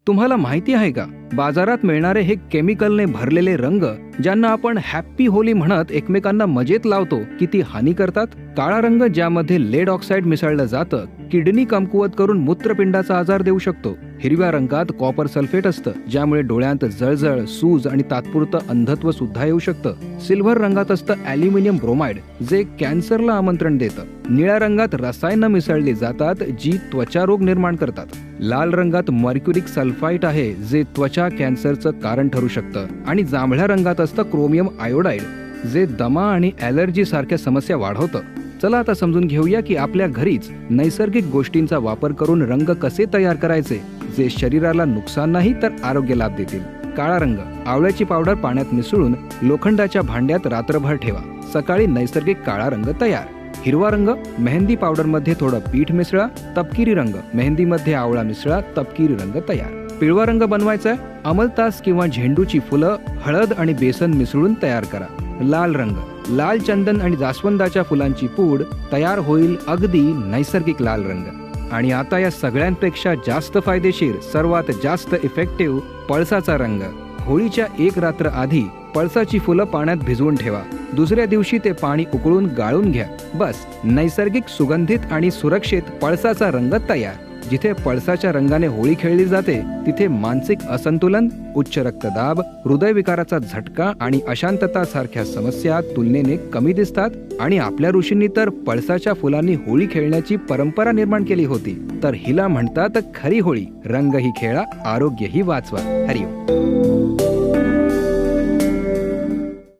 तुम्हाला माहिती आहे का, बाजारात मिळणारे हे केमिकलने भरलेले रंग ज्यांना आपण हॅप्पी होली म्हणत एकमेकांना मजेत लावतो, किती हानी करतात. काळा रंग ज्यामध्ये लेड ऑक्साईड मिसळलं जातं, किडनी कमकुवत करून मूत्रपिंडाचा आजार देऊ शकतो. हिरव्या रंगात कॉपर सल्फेट असतं, ज्यामुळे डोळ्यांत जळजळ, सूज आणि तात्पुरतं अंधत्व सुद्धा येऊ शकतं. सिल्व्हर रंगात असतं ॲल्युमिनियम ब्रोमाइड, जे कॅन्सरला आमंत्रण देतं. निळ्या रंगात रसायनं मिसळली जातात, जी त्वचा रोग निर्माण करतात. लाल रंगात मर्क्युरिक सल्फाइड आहे, जे त्वचा कॅन्सरचं कारण ठरू शकतं. आणि जांभळ्या रंगात असतं क्रोमियम आयोडाईड, जे दमा आणि ॲलर्जी सारख्या समस्या वाढवतं. चला आता समजून घेऊया की आपल्या घरीच नैसर्गिक गोष्टींचा वापर करून रंग कसे तयार करायचे, जे शरीराला नुकसान नाही तर आरोग्य लाभ देतील. काळा रंग. आवळ्याची पावडर पाण्यात मिसळून लोखंडाच्या भांड्यात रात्रभर ठेवा. सकाळी नैसर्गिक काळा रंग तयार. हिरवा रंग. मेहंदी पावडर मध्ये थोडं पीठ मिसळा. तपकिरी रंग. मेहंदीमध्ये आवळा मिसळा. तपकिरी रंग तयार. पिवळा रंग बनवायचा आहे. अमलतास किंवा झेंडूची फुलं, हळद आणि बेसन मिसळून तयार करा. लाल रंग. लाल चंदन आणि जास्वंदाच्या फुलांची पूड तयार होईल अगदी नैसर्गिक लाल रंग. आणि आता या सगळ्यांपेक्षा जास्त फायदेशीर, सर्वात जास्त इफेक्टिव्ह, पळसाचा रंग. होळीच्या एक रात्र आधी पळसाची फुलं पाण्यात भिजवून ठेवा. दुसऱ्या दिवशी ते पाणी उकळून गाळून घ्या. बस, नैसर्गिक, सुगंधित आणि सुरक्षित पळसाचा रंग तयार. जिथे पळसाच्या रंगाने होळी खेळली जाते, तिथे मानसिक असंतुलन, उच्च रक्तदाब, हृदयविकाराचा झटका आणि अशांतता सारख्या समस्या तुलनेने कमी दिसतात. आणि आपल्या ऋषींनी तर पळसाच्या फुलांनी होळी खेळण्याची परंपरा निर्माण केली होती. तर हिला म्हणतात खरी होळी. रंगही खेळा, आरोग्यही वाचवा. हरिओम.